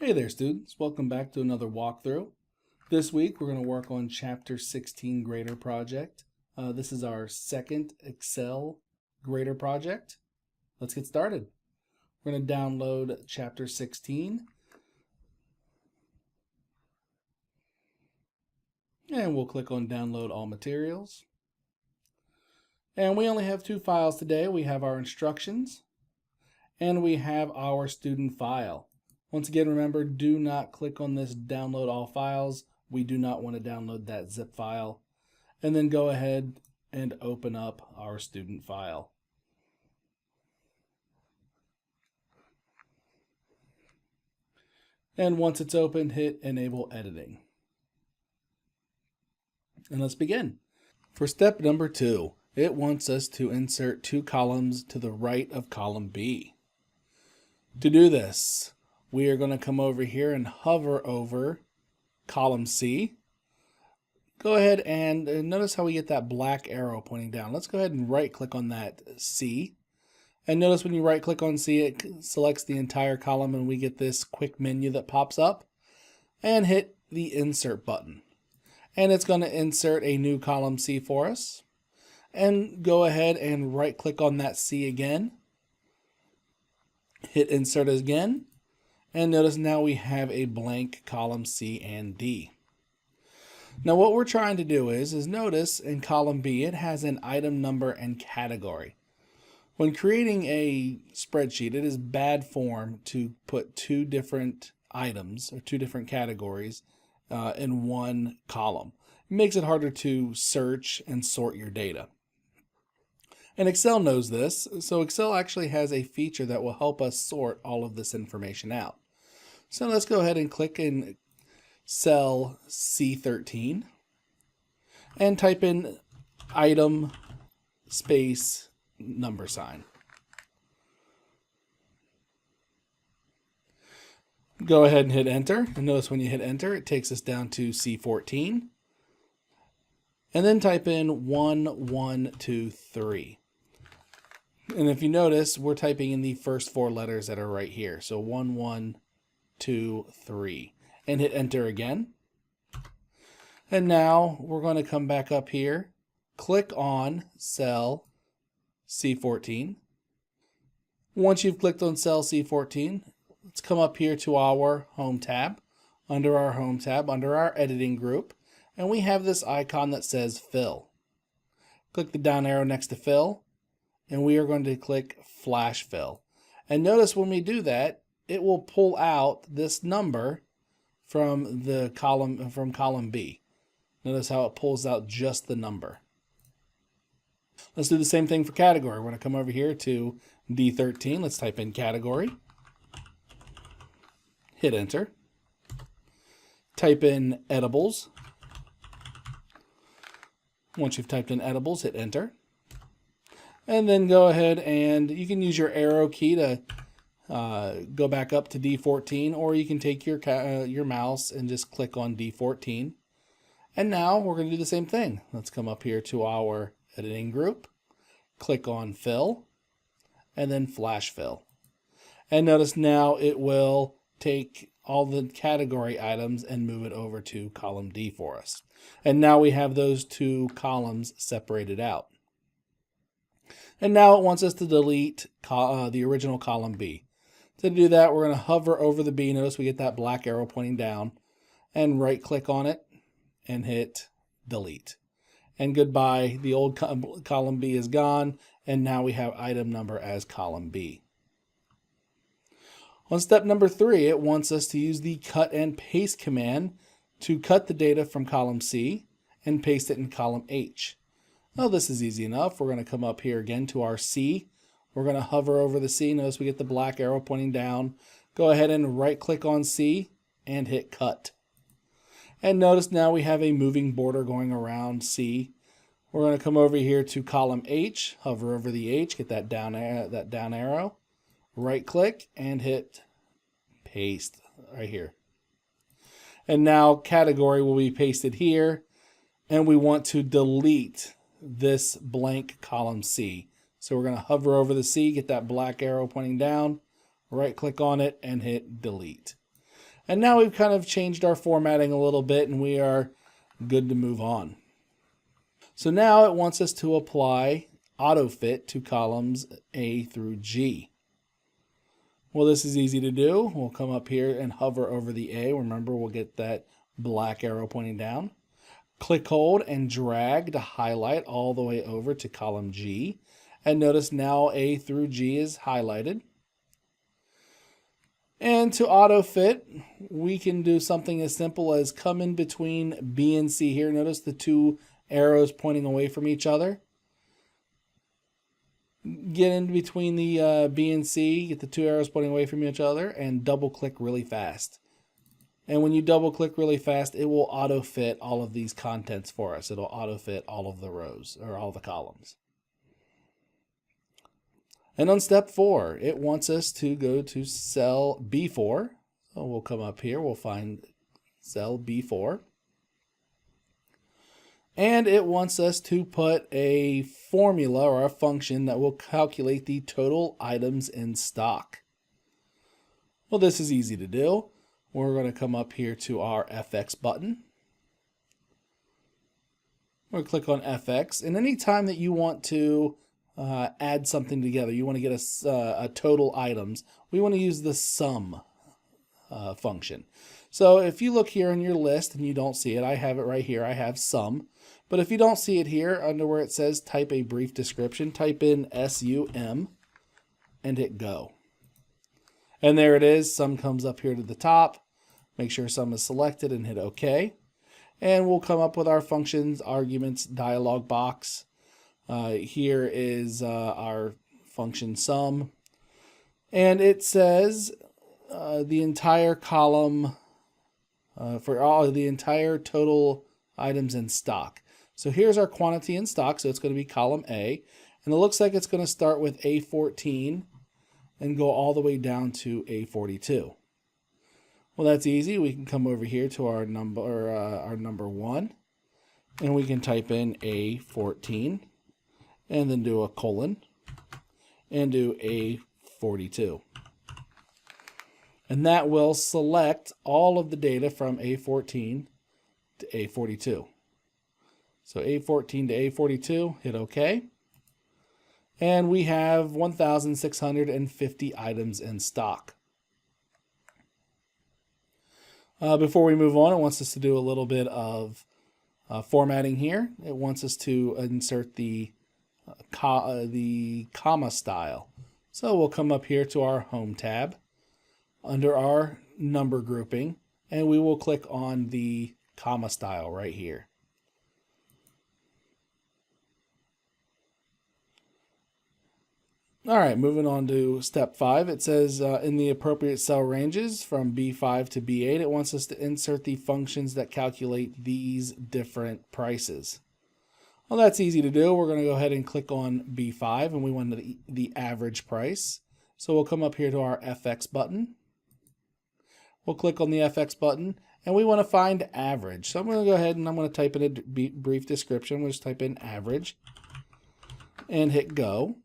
Hey there students, welcome back to another walkthrough. This week we're going to work on Chapter 16 Grader Project. This is our second Excel Grader project. Let's get started. We're going to download Chapter 16 and we'll click on Download All Materials. And we only have two files today. We have our instructions and we have our student file. Once again, remember, do not click on this download all files. We do not want to download that zip file. And then go ahead and open up our student file. And once it's open, hit Enable Editing. And let's begin. For step number 2, it wants us to insert 2 columns to the right of column B. To do this, we are going to come over here and hover over column C. Go ahead and notice how we get that black arrow pointing down. Let's go ahead and right click on that C. And notice when you right click on C, it selects the entire column and we get this quick menu that pops up. And hit the insert button. And it's going to insert a new column C for us. And go ahead and right click on that C again. Hit insert again. And notice now we have a blank column C and D. Now what we're trying to do is notice in column B it has an item number and category. When creating a spreadsheet, it is bad form to put 2 different items or 2 different categories in one column. It makes it harder to search and sort your data. And Excel knows this, so Excel actually has a feature that will help us sort all of this information out. So let's go ahead and click in cell C13 and type in item space number sign. Go ahead and hit enter, and notice when you hit enter it takes us down to C14 and then type in 1123. And if you notice, we're typing in the first 4 letters that are right here. So 1123 and hit enter again. And now we're going to come back up here, click on cell C14. Once you've clicked on cell C14, let's come up here to our home tab. Under our home tab, under our editing group, and we have this icon that says fill. Click the down arrow next to fill. And we are going to click flash fill. And notice when we do that, it will pull out this number from the column B. Notice how it pulls out just the number. Let's do the same thing for category. We're going to come over here to D13. Let's type in category. Hit enter. Type in edibles. Once you've typed in edibles, hit enter. And then go ahead and you can use your arrow key to go back up to D14, or you can take your mouse and just click on D14. And now we're going to do the same thing. Let's come up here to our editing group, click on fill, and then flash fill. And notice now it will take all the category items and move it over to column D for us. And now we have those 2 columns separated out. And now it wants us to delete the original column B. To do that, we're going to hover over the B. Notice we get that black arrow pointing down. And right click on it and hit delete. And goodbye, the old column B is gone. And now we have item number as column B. On step number 3, it wants us to use the cut and paste command to cut the data from column C and paste it in column H. Well, this is easy enough. We're going to come up here again to our C. We're going to hover over the C. Notice we get the black arrow pointing down. Go ahead and right click on C and hit cut. And notice now we have a moving border going around C. We're going to come over here to column H, hover over the H, get that down arrow, right click and hit paste right here. And now category will be pasted here, and we want to delete this blank column C. So we're going to hover over the C, get that black arrow pointing down, right click on it and hit delete. And now we've kind of changed our formatting a little bit and we are good to move on. So now it wants us to apply autofit to columns A through G. Well, this is easy to do. We'll come up here and hover over the A. Remember, we'll get that black arrow pointing down. Click, hold, and drag to highlight all the way over to column G. And notice now A through G is highlighted. And to auto fit, we can do something as simple as come in between B and C here. Notice the two arrows pointing away from each other. Get in between the B and C, get the two arrows pointing away from each other, and double click really fast. And when you double click really fast, it will auto fit all of these contents for us. It'll auto fit all of the rows or all the columns. And on step 4, it wants us to go to cell B4. So we'll come up here, we'll find cell B4. And it wants us to put a formula or a function that will calculate the total items in stock. Well, this is easy to do. We're going to come up here to our FX button. We'll click on FX, and anytime that you want to add something together, you want to get a total items, we want to use the sum function. So if you look here in your list and you don't see it, I have it right here, I have sum. But if you don't see it here, under where it says type a brief description, type in SUM and hit go. And there it is, sum comes up here to the top. Make sure sum is selected and hit OK. And we'll come up with our functions, arguments, dialog box. Here is our function sum. And it says the entire column for all the entire total items in stock. So here's our quantity in stock, so it's going to be column A. And it looks like it's going to start with A14 and go all the way down to A42. Well, that's easy. We can come over here to our number 1, and we can type in A14, and then do a colon, and do A42. And that will select all of the data from A14 to A42. So A14 to A42, hit OK. And we have 1,650 items in stock. Before we move on, it wants us to do a little bit of formatting here. It wants us to insert the comma style. So we'll come up here to our Home tab under our number grouping, and we will click on the comma style right here. All right, moving on to step 5. It says in the appropriate cell ranges from B5 to B8, it wants us to insert the functions that calculate these different prices. Well, that's easy to do. We're going to go ahead and click on B5, and we want the average price. So we'll come up here to our FX button. We'll click on the FX button, and we want to find average. So I'm going to go ahead and I'm going to type in a brief description. We'll just type in average and hit go.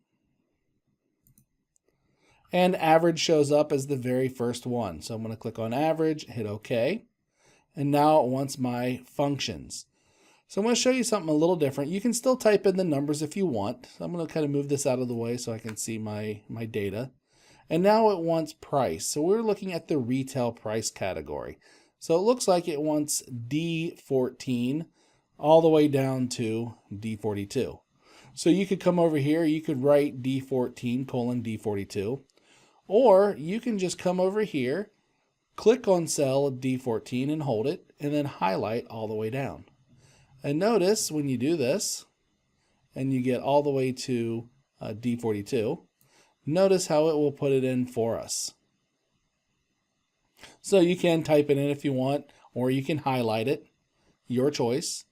And average shows up as the very first one. So I'm going to click on average, hit OK. And now it wants my functions. So I'm going to show you something a little different. You can still type in the numbers if you want. So I'm going to kind of move this out of the way so I can see my data. And now it wants price. So we're looking at the retail price category. So it looks like it wants D14 all the way down to D42. So you could come over here, you could write D14 colon D42. Or you can just come over here, click on cell D14 and hold it, and then highlight all the way down. And notice when you do this, and you get all the way to D42, notice how it will put it in for us. So you can type it in if you want, or you can highlight it, your choice,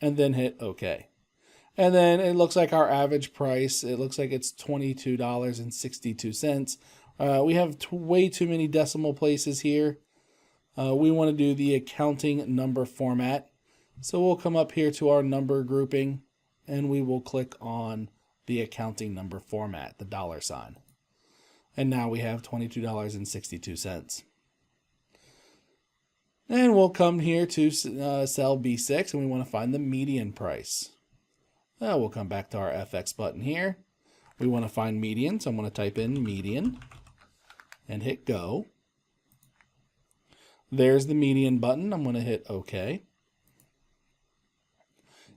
and then hit OK. And then it looks like our average price, it looks like it's $22.62. We have way too many decimal places here. We want to do the accounting number format. So we'll come up here to our number grouping, and we will click on the accounting number format, the $. And now we have $22.62. And we'll come here to cell B6 and we want to find the median price. We'll come back to our FX button here. We want to find median, so I'm going to type in median and hit go. There's the median button. I'm going to hit OK.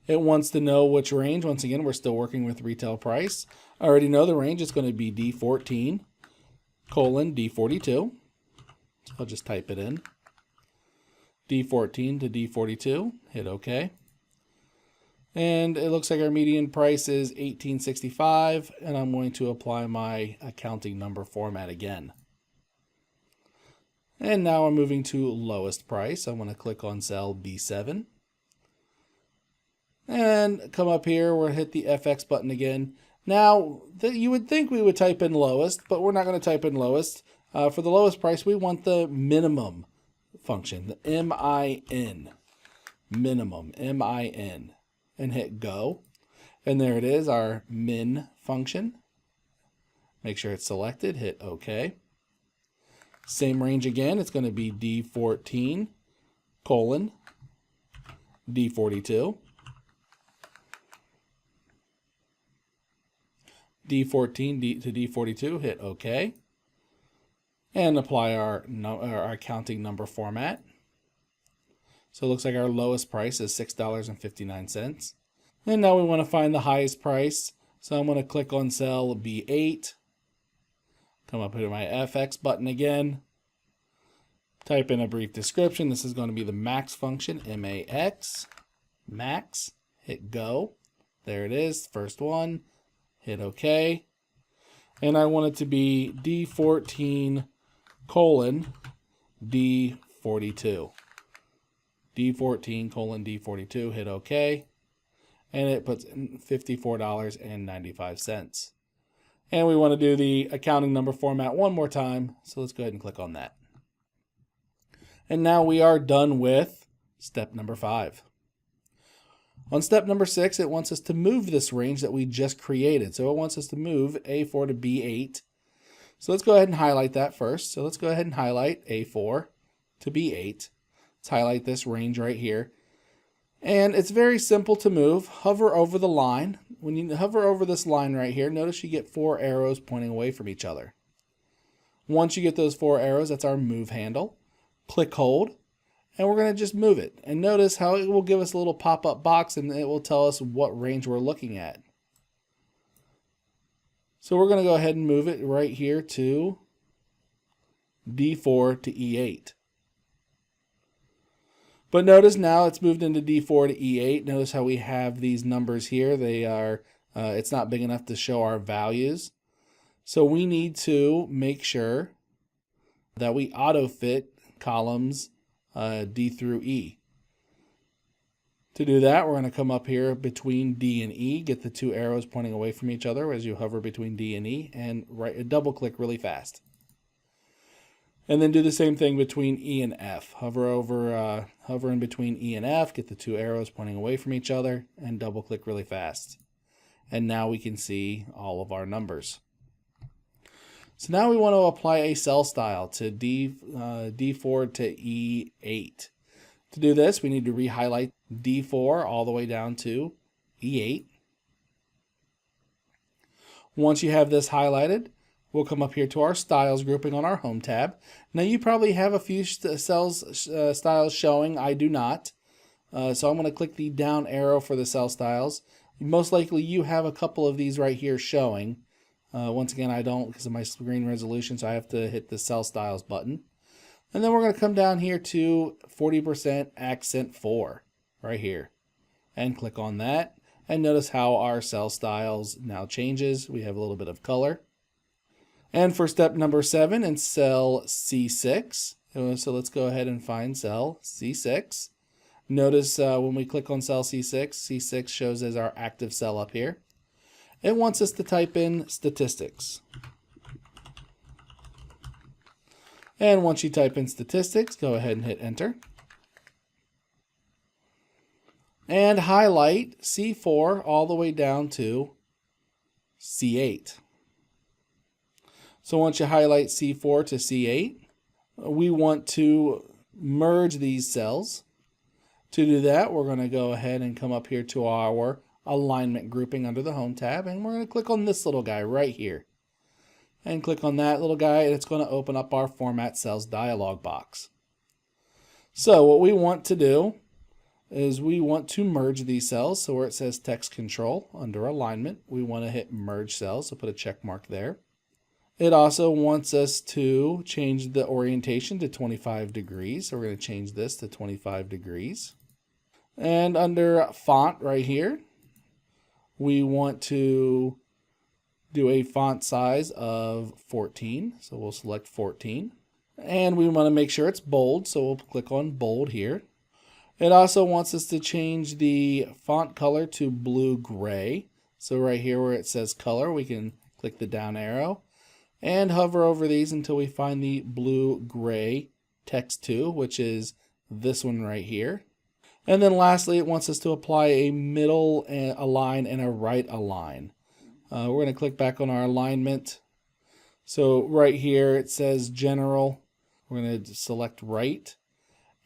It wants to know which range. Once again, we're still working with retail price. I already know the range is going to be D14 colon D42. So I'll just type it in. D14 to D42. Hit OK. And it looks like our median price is $18.65, and I'm going to apply my accounting number format again. And now I'm moving to lowest price. I'm going to click on cell B7. And come up here, we'll hit the FX button again. Now, you would think we would type in lowest, but we're not going to type in lowest. For the lowest price, we want the minimum function, the MIN, minimum, MIN. And hit go. And there it is, our min function. Make sure it's selected, hit OK. Same range again, it's going to be D14 colon D42. D14 to D42, hit OK. And apply our accounting number format. So it looks like our lowest price is $6.59. And now we want to find the highest price. So I'm going to click on cell B8. Come up here to my FX button again. Type in a brief description. This is going to be the max function, MAX, max. Hit go. There it is, first one. Hit OK. And I want it to be D14 colon D42. D14 colon D42, hit OK, and it puts in $54.95. And we want to do the accounting number format one more time, so let's go ahead and click on that. And now we are done with step number 5. On step number 6, it wants us to move this range that we just created. So it wants us to move A4 to B8. So let's go ahead and highlight that first. So let's go ahead and highlight A4 to B8. Let's highlight this range right here. And it's very simple to move. Hover over the line. When you hover over this line right here, notice you get 4 arrows pointing away from each other. Once you get those 4 arrows, that's our move handle. Click hold, and we're going to just move it. And notice how it will give us a little pop-up box and it will tell us what range we're looking at. So we're going to go ahead and move it right here to D4 to E8. But notice now it's moved into D4 to E8. Notice how we have these numbers here. They are, it's not big enough to show our values. So we need to make sure that we auto fit columns D through E. To do that, we're going to come up here between D and E, get the 2 arrows pointing away from each other as you hover between D and E, and double click really fast. And then do the same thing between E and F. Hover in between E and F, get the 2 arrows pointing away from each other, and double click really fast. And now we can see all of our numbers. So now we want to apply a cell style to D4 to E8. To do this, we need to re-highlight D4 all the way down to E8. Once you have this highlighted, we'll come up here to our styles grouping on our home tab. Now you probably have a few styles showing. I do not. So I'm going to click the down arrow for the cell styles. Most likely you have a couple of these right here showing. Once again, I don't because of my screen resolution, so I have to hit the cell styles button. And then we're going to come down here to 40% accent 4 right here and click on that. And notice how our cell styles now changes. We have a little bit of color. And for step number 7 in cell C6, so let's go ahead and find cell C6. Notice when we click on cell C6, C6 shows as our active cell up here. It wants us to type in statistics. And once you type in statistics, go ahead and hit enter. And highlight C4 all the way down to C8. So once you highlight C4 to C8, we want to merge these cells. To do that, we're going to go ahead and come up here to our alignment grouping under the Home tab, and we're going to click on this little guy right here. And click on that little guy, and it's going to open up our Format Cells dialog box. So what we want to do is we want to merge these cells. So where it says Text Control under Alignment, we want to hit Merge Cells, so put a check mark there. It also wants us to change the orientation to 25 degrees. So we're going to change this to 25 degrees. And under Font right here, we want to do a font size of 14. So we'll select 14. And we want to make sure it's bold, so we'll click on Bold here. It also wants us to change the font color to blue-gray. So right here where it says Color, we can click the down arrow and hover over these until we find the blue-gray text 2, which is this one right here. And then lastly, it wants us to apply a middle align and a right align. We're going to click back on our alignment. So right here it says General. We're going to select Right.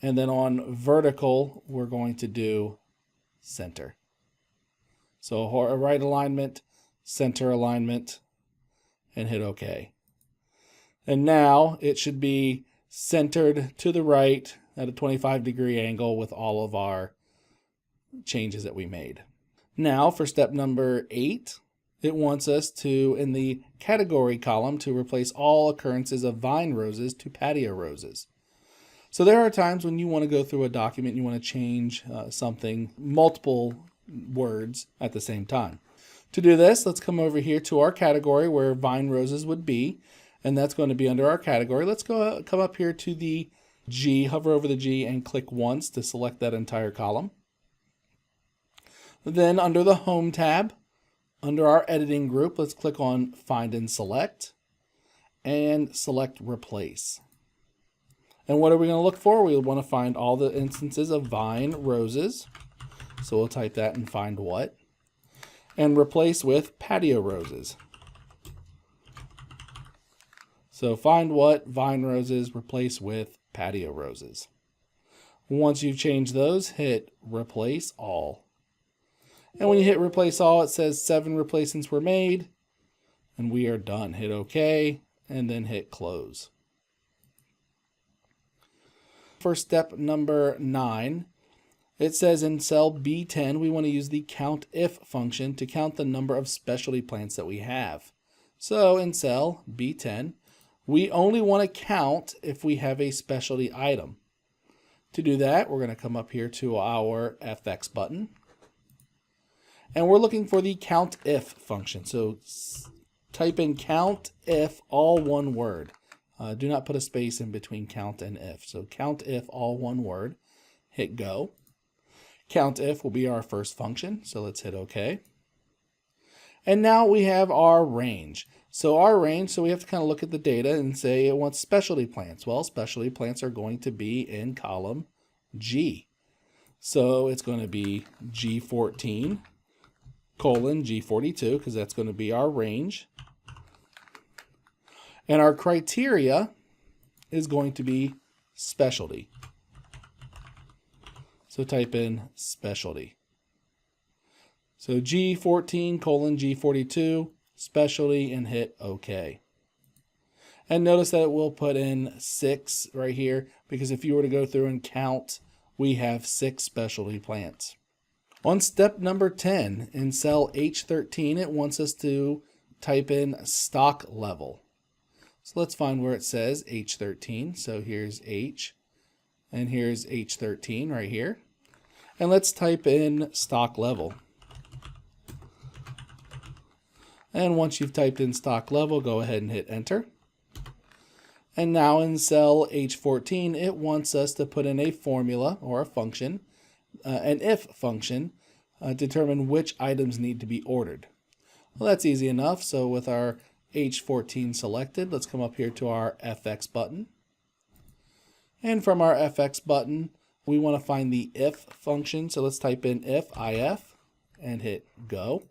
And then on Vertical, we're going to do Center. So a right alignment, center alignment, and hit OK. And now it should be centered to the right at a 25-degree angle with all of our changes that we made. Now for step number 8, it wants us to, in the category column, to replace all occurrences of vine roses to patio roses. So there are times when you want to go through a document and you want to change something, multiple words at the same time. To do this, let's come over here to our category where vine roses would be, and that's going to be under our category. Let's come up here to the G, hover over the G and click once to select that entire column. Then under the Home tab, under our editing group, let's click on Find and Select and select Replace. And what are we going to look for? We want to find all the instances of vine roses. So we'll type that and find what. And replace with patio roses. So find what, vine roses, replace with patio roses. Once you've changed those, hit Replace All. And when you hit Replace All, it says 7 replacements were made. And we are done. Hit OK, and then hit Close. For step number 9, it says in cell B10, we want to use the COUNTIF function to count the number of specialty plants that we have. So in cell B10, we only want to count if we have a specialty item. To do that, we're going to come up here to our FX button. And we're looking for the COUNTIF function. So type in COUNTIF, all one word. Do not put a space in between count and if. So COUNTIF, all one word. Hit go. COUNTIF will be our first function. So let's hit OK. And now we have our range. So our range, so we have to kind of look at the data and say it wants specialty plants. Well, specialty plants are going to be in column G. So it's going to be G14 colon G42 because that's going to be our range. And our criteria is going to be specialty. So type in specialty. So G14 colon G42, specialty, and hit OK. And notice that it will put in 6 right here, because if you were to go through and count, we have 6 specialty plants. On step number 10, in cell H13, it wants us to type in stock level. So let's find where it says H13. So here's H, and here's H13 right here. And let's type in stock level. And once you've typed in stock level, go ahead and hit enter. And now in cell H14, it wants us to put in a formula or a function, an if function, determine which items need to be ordered. Well, that's easy enough. So with our H14 selected, let's come up here to our FX button. And from our FX button, we want to find the if function. So let's type in if and hit go.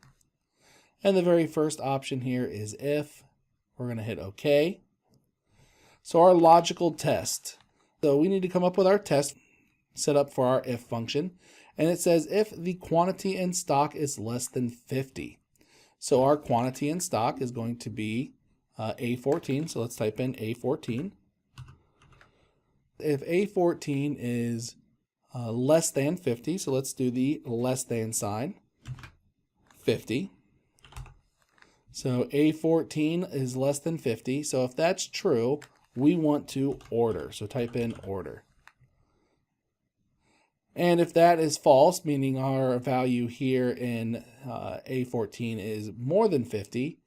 And the very first option here is if. We're going to hit OK. So our logical test. So we need to come up with our test set up for our if function. And it says if the quantity in stock is less than 50. So our quantity in stock is going to be A14. So let's type in A14. If A14 is less than 50, so let's do the less than sign, 50. So A14 is less than 50. So if that's true, we want to order. So type in order. And if that is false, meaning our value here in A14 is more than 50,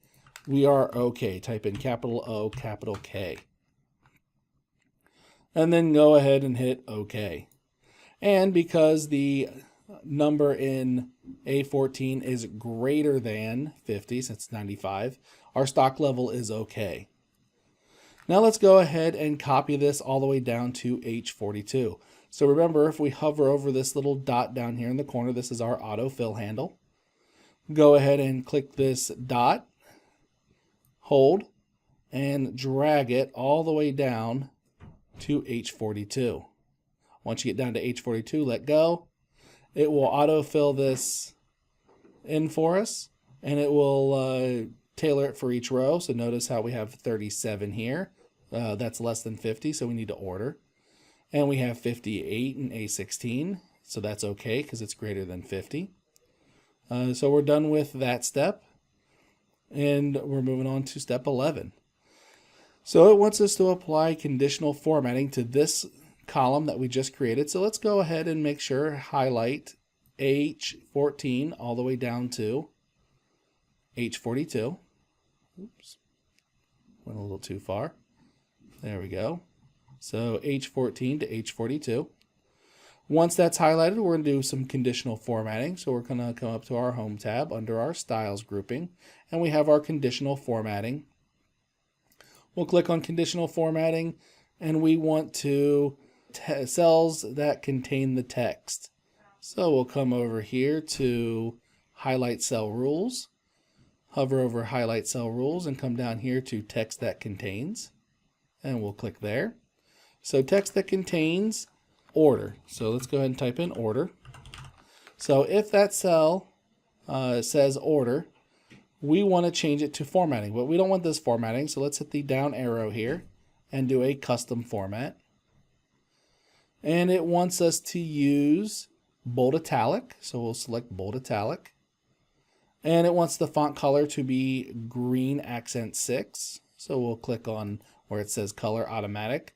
we are okay. Type in capital O, capital K. And then go ahead and hit OK. And because the number in A14 is greater than 50, since it's 95, our stock level is okay. Now let's go ahead and copy this all the way down to H42. So remember, if we hover over this little dot down here in the corner, this is our autofill handle. Go ahead and click this dot, hold, and drag it all the way down to H42. Once you get down to H42, let go. It will autofill this in for us, and it will tailor it for each row. So notice how we have 37 here. That's less than 50, so we need to order. And we have 58 in A16, so that's okay because it's greater than 50. So we're done with that step, and we're moving on to step 11. So it wants us to apply conditional formatting to this column that we just created. So let's go ahead and make sure, highlight H14 all the way down to H42. Oops, went a little too far. There we go. So H14 to H42. Once that's highlighted, we're going to do some conditional formatting. So we're going to come up to our Home tab under our Styles grouping, and we have our conditional formatting. We'll click on conditional formatting, and we want to cells that contain the text. So we'll come over here to Highlight Cell Rules, hover over Highlight Cell Rules, and come down here to Text That Contains, and we'll click there. So text that contains order. So let's go ahead and type in order. So if that cell says order, we want to change it to formatting, but we don't want this formatting. So let's hit the down arrow here and do a custom format. And it wants us to use bold italic. So we'll select bold italic. And it wants the font color to be green accent 6. So we'll click on where it says color automatic.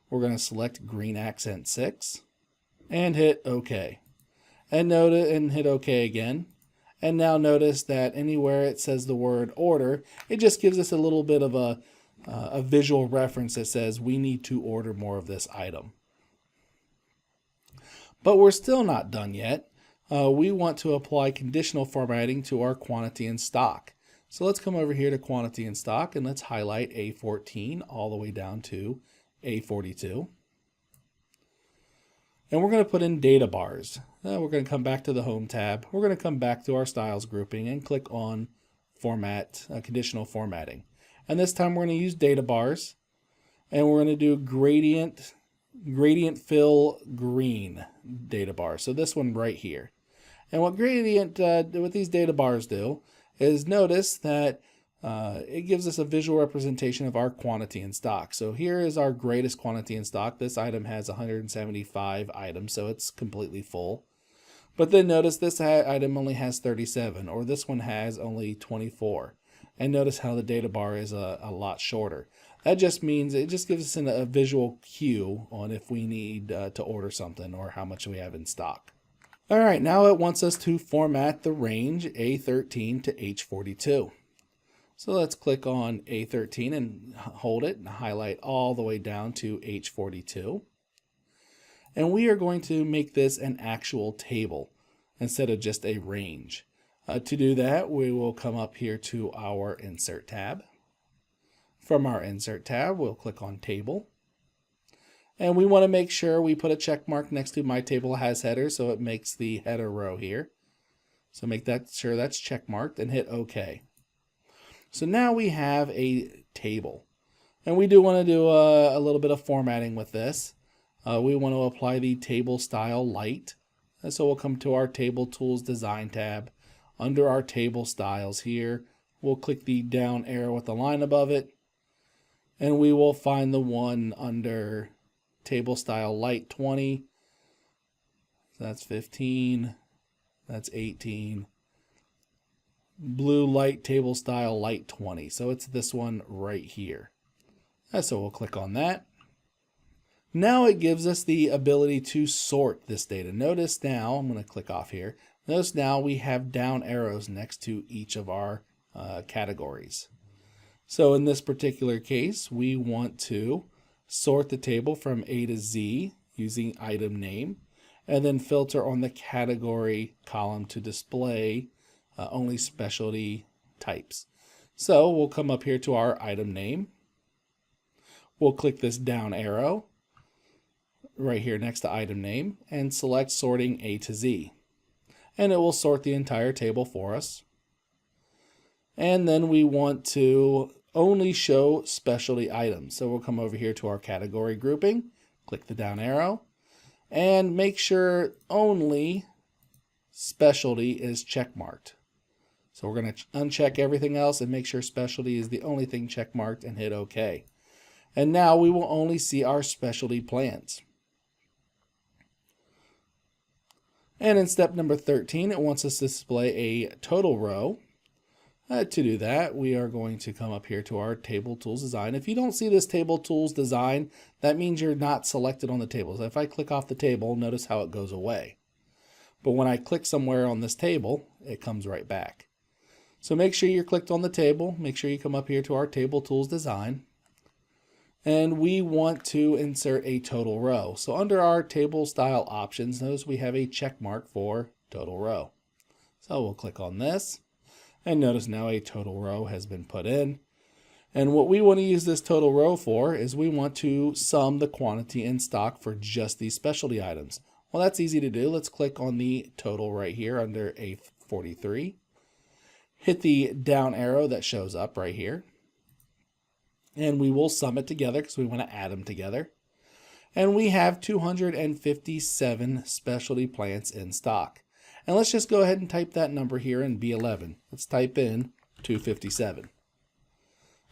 We're going to select green accent 6 and hit OK. And hit OK again. And now notice that anywhere it says the word order, it just gives us a little bit of a visual reference that says we need to order more of this item. But we're still not done yet. We want to apply conditional formatting to our quantity in stock. So let's come over here to quantity in stock, and let's highlight A14 all the way down to A42. And we're going to put in data bars. We're going to come back to the Home tab. We're going to come back to our Styles grouping and click on Format, Conditional Formatting. And this time we're going to use data bars, and we're going to do gradient fill green data bar. So this one right here. And what what these data bars do is notice that it gives us a visual representation of our quantity in stock. So here is our greatest quantity in stock. This item has 175 items, so it's completely full. But then notice this item only has 37, or this one has only 24. And notice how the data bar is a lot shorter. That just means it just gives us a visual cue on if we need to order something or how much we have in stock. All right, now it wants us to format the range A13 to H42. So let's click on A13 and hold it and highlight all the way down to H42. And we are going to make this an actual table instead of just a range. To do that, we will come up here to our Insert tab. From our Insert tab, we'll click on Table. And we want to make sure we put a check mark next to My Table Has Header so it makes the header row here. So make sure that's check marked and hit OK. So now we have a table. And we do want to do a little bit of formatting with this. we want to apply the table style light. And so we'll come to our Table Tools Design tab. Under our table styles here, we'll click the down arrow with the line above it, and we will find the one under Table Style Light 20. That's 15. That's 18. Blue Light Table Style Light 20. So it's this one right here. So we'll click on that. Now it gives us the ability to sort this data. Notice now, I'm going to click off here. Notice now we have down arrows next to each of our categories. So in this particular case, we want to sort the table from A to Z using item name, and then filter on the category column to display only specialty types. So we'll come up here to our item name. We'll click this down arrow right here next to item name and select sorting A to Z. And it will sort the entire table for us. And then we want to only show specialty items. So we'll come over here to our category grouping, click the down arrow, and make sure only specialty is checkmarked. So we're going to uncheck everything else and make sure specialty is the only thing checkmarked and hit OK. And now we will only see our specialty plans. And in step number 13, it wants us to display a total row. To do that, we are going to come up here to our Table Tools Design. If you don't see this Table Tools Design, that means you're not selected on the table. So if I click off the table, notice how it goes away. But when I click somewhere on this table, it comes right back. So make sure you're clicked on the table. Make sure you come up here to our Table Tools Design. And we want to insert a total row. So under our table style options, notice we have a check mark for total row. So we'll click on this. And notice now a total row has been put in. And what we want to use this total row for is we want to sum the quantity in stock for just these specialty items. Well, that's easy to do. Let's click on the total right here under A43. Hit the down arrow that shows up right here. And we will sum it together because we want to add them together. And we have 257 specialty plants in stock. And let's just go ahead and type that number here in B11. Let's type in 257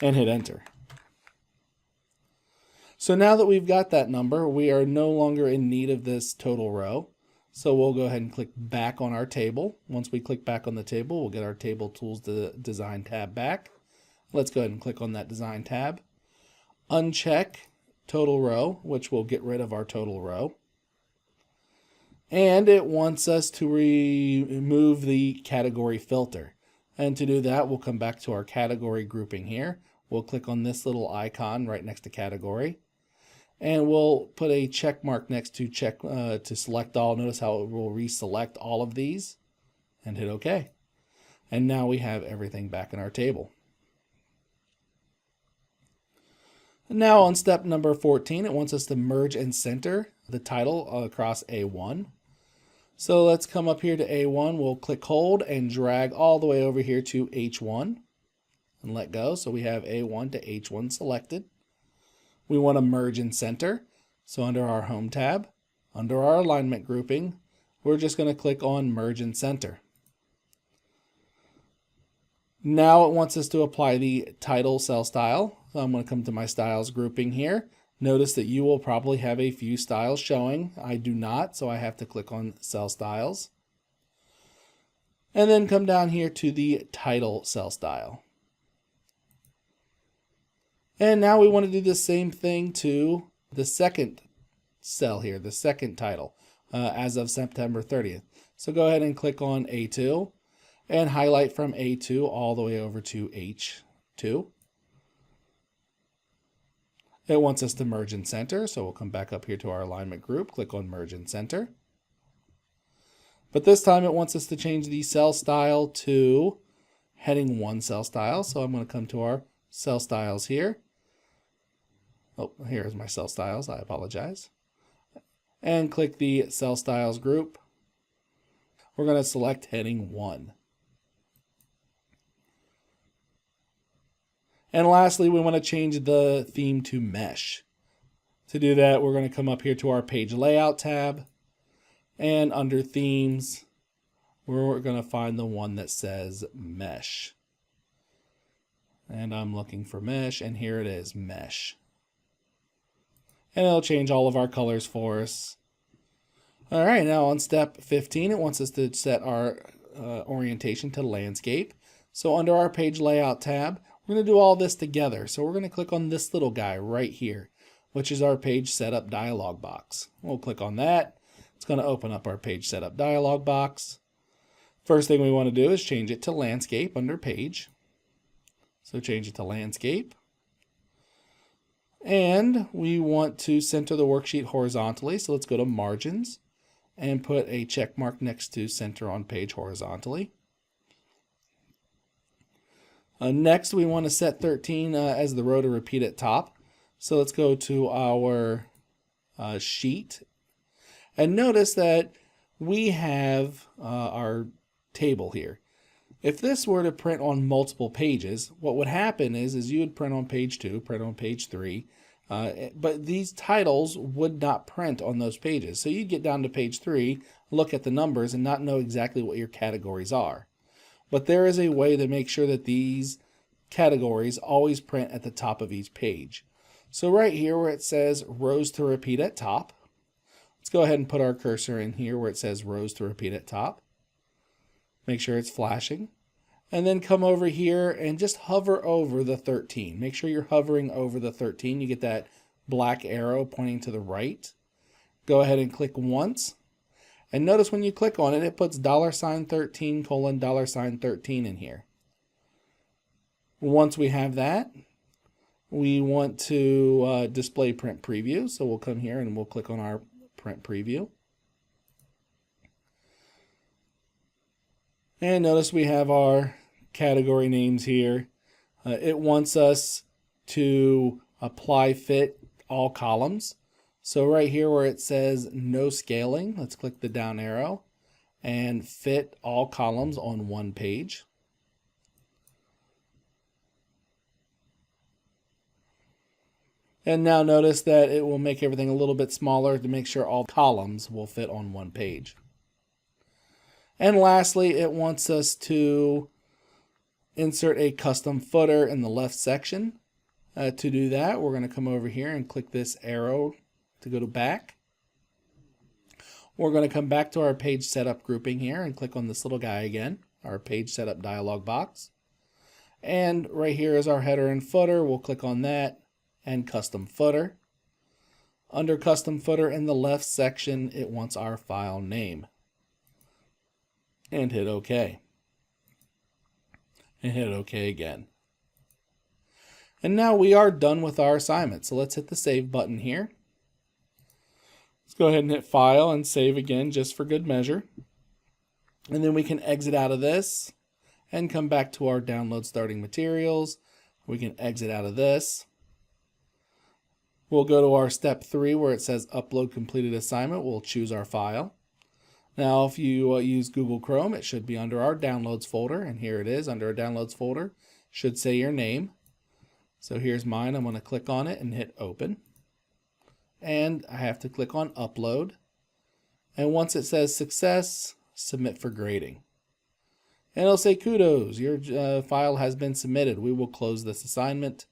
and hit enter. So now that we've got that number, we are no longer in need of this total row. So we'll go ahead and click back on our table. Once we click back on the table, we'll get our Table Tools Design tab back. Let's go ahead and click on that Design tab. Uncheck Total Row, which will get rid of our total row. And it wants us to remove the category filter. And to do that, we'll come back to our category grouping here. We'll click on this little icon right next to category. And we'll put a check mark next to to select all. Notice how it will reselect all of these and hit OK. And now we have everything back in our table. Now on step number 14, it wants us to merge and center the title across A1. So let's come up here to A1. We'll click hold and drag all the way over here to H1 and let go. So we have A1 to H1 selected. We want to merge and center. So under our Home tab, under our alignment grouping, we're just going to click on Merge and Center. Now it wants us to apply the title cell style. So I'm going to come to my styles grouping here. Notice that you will probably have a few styles showing. I do not, so I have to click on Cell Styles. And then come down here to the title cell style. And now we want to do the same thing to the second cell here, the second title, as of September 30th. So go ahead and click on A2 and highlight from A2 all the way over to H2. It wants us to merge and center, so we'll come back up here to our alignment group, click on Merge and Center. But this time it wants us to change the cell style to heading 1 cell style. So I'm going to come to our cell styles here. Oh, here's my cell styles, I apologize. And click the cell styles group. We're going to select heading 1. And lastly, we want to change the theme to mesh. To do that, we're going to come up here to our page layout tab, and under themes, we're going to find the one that says mesh. And I'm looking for mesh, and here it is, mesh. And it'll change all of our colors for us. All right, now on step 15, it wants us to set our orientation to landscape. So under our page layout tab, we're going to do all this together. So we're going to click on this little guy right here, which is our page setup dialog box. We'll click on that. It's going to open up our page setup dialog box. First thing we want to do is change it to landscape under page. So change it to landscape. And we want to center the worksheet horizontally. So let's go to margins and put a check mark next to center on page horizontally. Next, we want to set 13 as the row to repeat at top. So let's go to our sheet. And notice that we have our table here. If this were to print on multiple pages, what would happen is you would print on page 2, print on page 3, but these titles would not print on those pages. So you'd get down to page 3, look at the numbers, and not know exactly what your categories are. But there is a way to make sure that these categories always print at the top of each page. So right here where it says rows to repeat at top, let's go ahead and put our cursor in here where it says rows to repeat at top. Make sure it's flashing. And then come over here and just hover over the 13. Make sure you're hovering over the 13. You get that black arrow pointing to the right. Go ahead and click once. And notice when you click on it, it puts $13 colon $13 in here. Once we have that, we want to display print preview. So we'll come here and we'll click on our print preview. And notice we have our category names here. It wants us to apply fit all columns. So right here where it says no scaling, let's click the down arrow and fit all columns on one page. And now notice that it will make everything a little bit smaller to make sure all columns will fit on one page. And lastly, it wants us to insert a custom footer in the left section. To do that, we're going to come over here and click this arrow to go to back. We're going to come back to our page setup grouping here and click on this little guy again, our page setup dialog box. And right here is our header and footer. We'll click on that and custom footer. Under custom footer in the left section, it wants our file name. And hit OK. And hit OK again. And now we are done with our assignment. So let's hit the save button here. Let's go ahead and hit file and save again just for good measure. And then we can exit out of this and come back to our download starting materials. We can exit out of this. We'll go to our step 3 where it says upload completed assignment. We'll choose our file. Now, if you use Google Chrome, it should be under our Downloads folder, and here it is under our Downloads folder. Should say your name. So here's mine. I'm going to click on it and hit Open. And I have to click on Upload. And once it says Success, Submit for grading. And it'll say, kudos, your file has been submitted. We will close this assignment.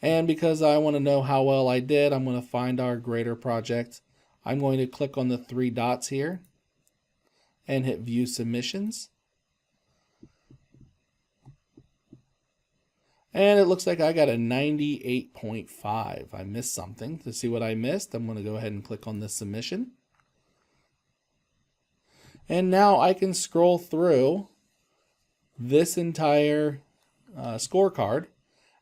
And because I want to know how well I did, I'm going to find our grader project. I'm going to click on the 3 dots here and hit View Submissions. And it looks like I got a 98.5. I missed something. To see what I missed, I'm going to go ahead and click on this submission. And now I can scroll through this entire scorecard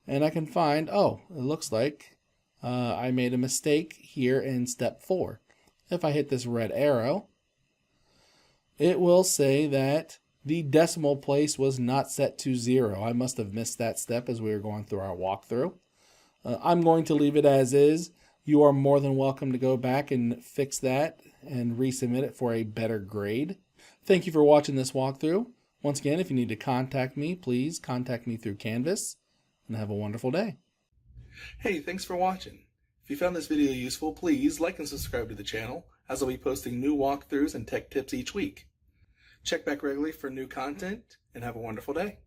and I can find, oh, it looks like I made a mistake here in step 4. If I hit this red arrow, it will say that the decimal place was not set to 0. I must have missed that step as we were going through our walkthrough. I'm going to leave it as is. You are more than welcome to go back and fix that and resubmit it for a better grade. Thank you for watching this walkthrough. Once again, if you need to contact me, please contact me through Canvas, and have a wonderful day. Hey, thanks for watching. If you found this video useful, please like and subscribe to the channel, as I'll be posting new walkthroughs and tech tips each week. Check back regularly for new content, and have a wonderful day.